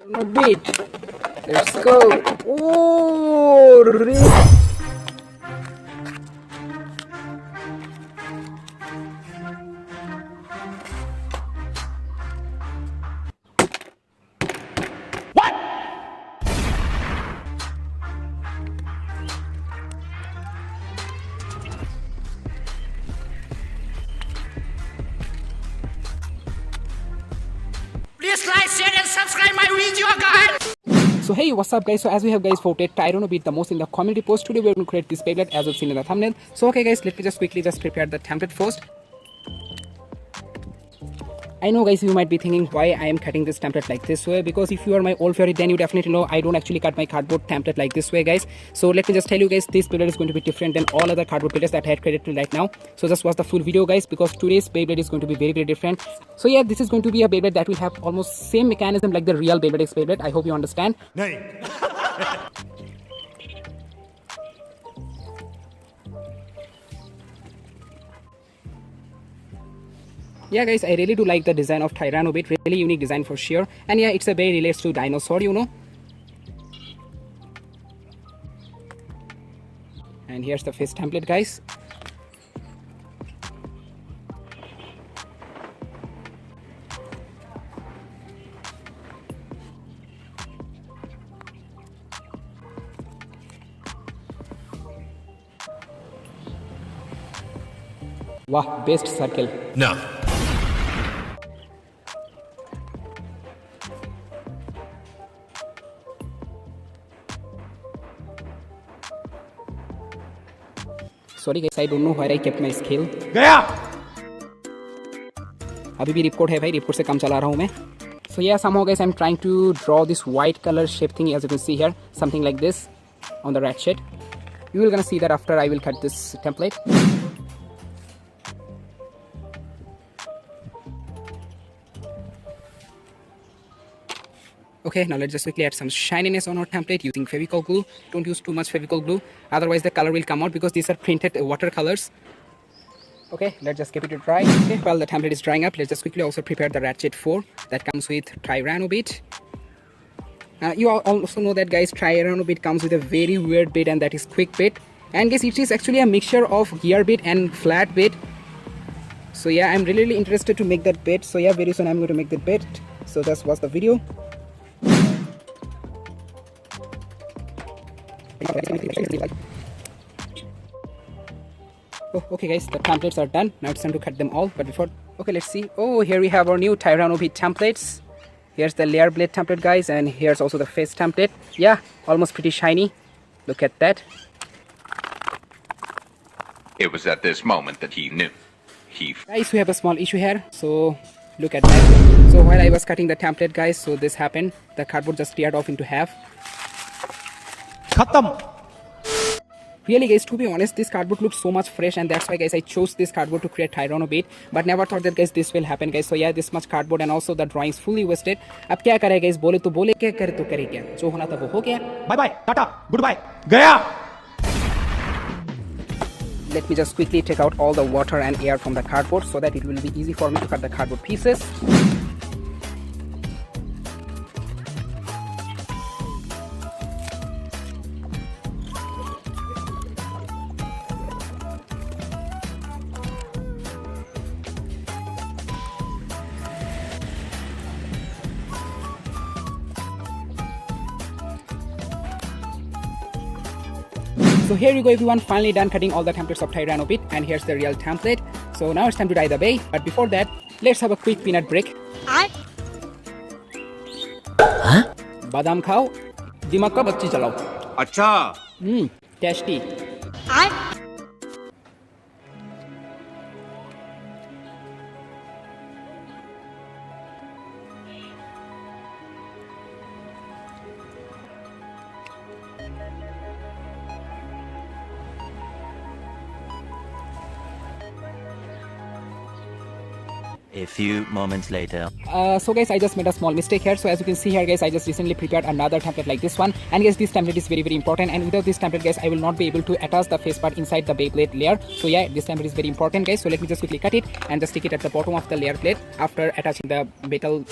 A bit. Let's go. Oh, Please like, share and subscribe my video, guys. So hey, what's up guys? So as we have guys voted Tyranno beat the most in the community post, today we're going to create this Beyblade as you've seen in the thumbnail. So okay guys, let me just quickly prepare the template first. I know guys, you might be thinking why I am cutting this template like this way, because if you are my old favorite then you definitely know I don't actually cut my cardboard template like this way guys. So let me just tell you guys, this Beyblade is going to be different than all other cardboard Beyblades that I had created right now. So just watch the full video guys, because today's Beyblade is going to be very different. So yeah, this is going to be a Beyblade that will have almost same mechanism like the real Beyblade. I hope you understand. Yeah guys, I really do like the design of Tyranno bit, really unique design for sure. And yeah, it's a very relates to dinosaur, you know. And here's the face template guys. Wow, best circle. No. Sorry guys, I don't know where I kept my scale. गया अभी भी report है भाई, report से काम चला रहा हूँ मैं. So yeah, somehow guys, I'm trying to draw this white color shape thing, as you can see here, something like this on the red sheet. You will gonna see that after I will cut this template. Okay, now let's just quickly add some shininess on our template using Fevicol glue. Don't use too much Fevicol glue, otherwise the color will come out, because these are printed watercolors. Okay, let's just keep it dry. Okay, while the template is drying up, let's just quickly also prepare the ratchet 4 that comes with Tyranno bit. You all also know that guys, Tyranno bit comes with a very weird bit, and that is quick bit. And guys, it is actually a mixture of gear bit and flat bit. So yeah, I'm really interested to make that bit. So yeah, very soon I'm going to make that bit. So just watch the video. Oh, okay guys, the templates are done. Now it's time to cut them all. But before, okay, let's see. Oh, here we have our new Tyranno bit templates. Here's the layer blade template guys, and here's also the face template. Yeah, almost pretty shiny. Look at that. It was at this moment that he knew. Guys, we have a small issue here. So look at that. So while I was cutting the template guys, so this happened. The cardboard just teared off into half. खत्म. Really guys, to be honest, this cardboard looks so much fresh, and that's why guys I chose this cardboard to create Tyranno bit, but never thought that guys this will happen guys. So yeah, this much cardboard and also the drawings fully wasted. अब क्या करें guys, बोले तो बोले, क्या करे तो करे क्या, जो होना था वो हो गया. Bye bye, tata, goodbye. गया. Let me just quickly take out all the water and air from the cardboard so that it will be easy for me to cut the cardboard pieces. So here you go everyone, finally done cutting all the templates of Tyranno bit, and here's the real template. So now it's time to dye the bay, but before that, let's have a quick peanut break. बादाम खाओ, दिमाग का बत्ती चलाओ. अच्छा. Tasty. A few moments later. So guys, I just made a small mistake here. So as you can see here guys, I just recently prepared another template like this one, and guys, this template is very important, and without this template guys, I will not be able to attach the face part inside the Beyblade layer. So yeah, this template is very important guys. So let me just quickly cut it and just stick it at the bottom of the layer plate after attaching the metal.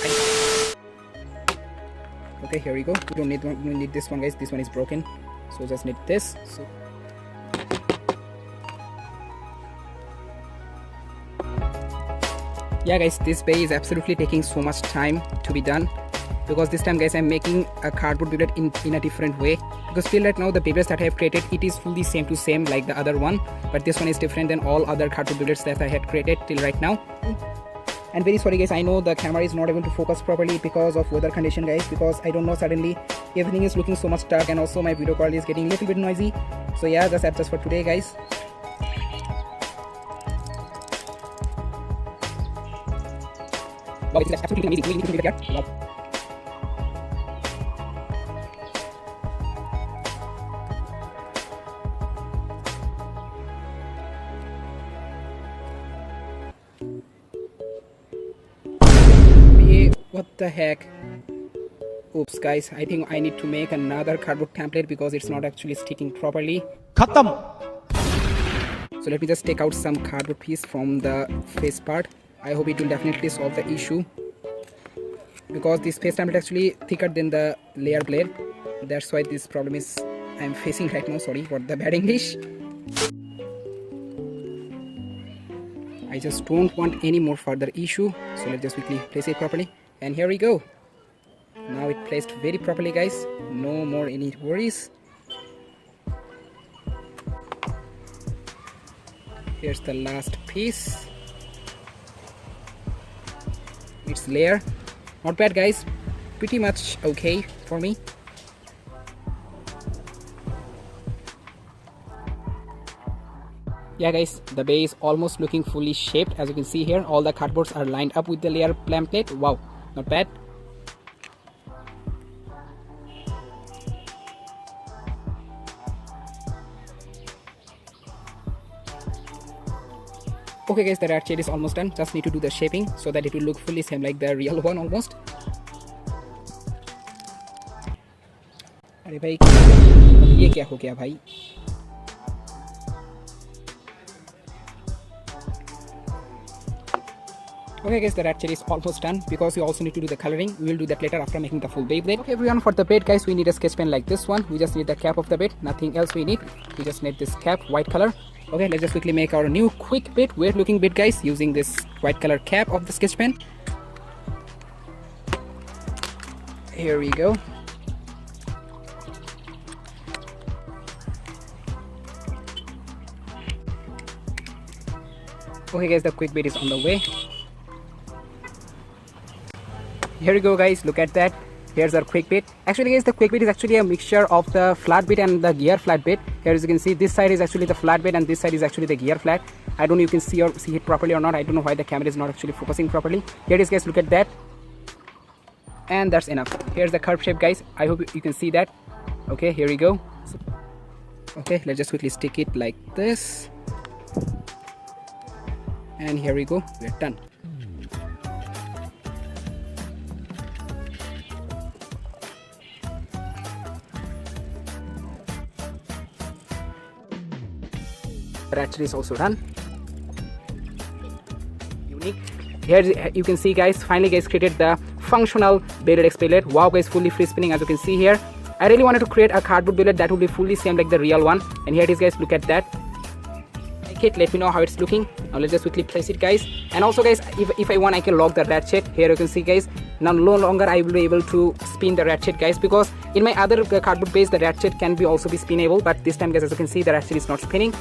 Okay, here we go. We don't need one, we need this one, guys. This one is broken, so just need this. So yeah guys, this bay is absolutely taking so much time to be done, because this time guys I'm making a cardboard Beyblade in a different way, because till right now the Beyblades that I have created, it is fully same to same like the other one, but this one is different than all other cardboard Beyblades that I had created till right now. And very sorry guys, I know the camera is not able to focus properly because of weather condition guys, because I don't know, suddenly everything is looking so much dark, and also my video quality is getting a little bit noisy. So yeah, just adjust for today guys. Wow, it is absolutely amazing. We need to do that. Wow. What the heck? Oops guys, I think I need to make another cardboard template because it's not actually sticking properly. खत्म. So let me just take out some cardboard piece from the face part. I hope it will definitely solve the issue, because this face template actually thicker than the layer blade. That's why this problem is I'm facing right now. Sorry for the bad English. I just don't want any more further issue, so let's just quickly place it properly. And here we go. Now it placed very properly guys, no more any worries. Here's the last piece. Its layer, not bad guys, pretty much okay for me. Yeah guys, the bay is almost looking fully shaped. As you can see here, all the cardboards are lined up with the layer template. Wow, not bad. Okay guys, the rat shade is almost done. Just need to do the shaping so that it will look fully same like the real one almost. अरे भाई ये क्या हो गया भाई? Okay guys, the rat shade is almost done, because we also need to do the coloring. We will do that later after making the full Beyblade. Okay everyone, for the bed guys, we need a sketch pen like this one. We just need the cap of the bed, nothing else we need. We just need this cap, white color. Okay, let's just quickly make our new quick bit, weird looking bit guys, using this white color cap of the sketch pen. Here we go. Okay guys, the quick bit is on the way. Here we go guys, look at that. Here's our quick bit. Actually guys, the quick bit is actually a mixture of the flat bit and the gear flat bit. Here as you can see, this side is actually the flat bit and this side is actually the gear flat. I don't know if you can see it properly or not. I don't know why the camera is not actually focusing properly. Here it is guys, look at that. And that's enough. Here's the curve shape guys. I hope you can see that. Okay, here we go. Okay, let's just quickly stick it like this. And here we go, we're done. Ratchet is also done. Unique. Here you can see guys, finally guys created the functional Beyblade Beyblade. Wow guys, fully free spinning as you can see here. I really wanted to create a cardboard Beyblade that will be fully same like the real one. And here it is guys, look at that. Like it, let me know how it's looking. Now let's just quickly place it guys. And also guys, if I want, I can lock the ratchet. Here you can see guys, now no longer I will be able to spin the ratchet guys, because in my other cardboard base the ratchet can be also be spinnable, but this time guys, as you can see, the ratchet is not spinning.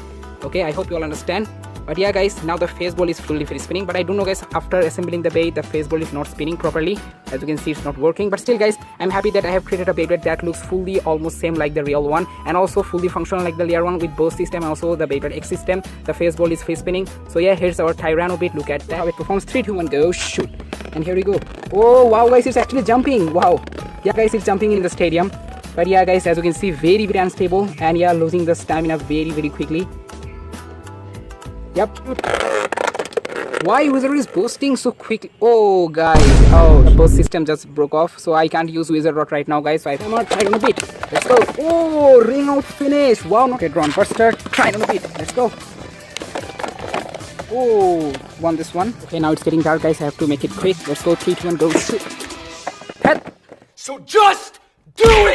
Okay, I hope you all understand. But yeah guys, now the face ball is fully free spinning, but I don't know guys, after assembling the bay, the face ball is not spinning properly. As you can see, it's not working, but still guys, I'm happy that I have created a Beyblade that looks fully almost same like the real one, and also fully functional like the layer one with both system and also the Beyblade X system. The face ball is free spinning. So yeah, here's our Tyranno bit. Look at that, how it performs. 3, 2, 1, go, shoot. And here we go. Oh wow guys, it's actually jumping. Wow. Yeah guys, it's jumping in the stadium. But yeah guys, as you can see, very unstable, and yeah, losing the stamina very quickly. Yep. Why Wizard is boosting so quickly? Oh guys, oh, the boost system just broke off, so I can't use Wizard Rod right now guys. So I'm not trying on a bit. Let's go. Oh, ring out finish. Wow, not a drawn buster. Try on a bit. Let's go. Oh, won this one. Okay, now it's getting dark guys. I have to make it quick. Let's go. 3, 2, 1, go. Shoot. Head. So just do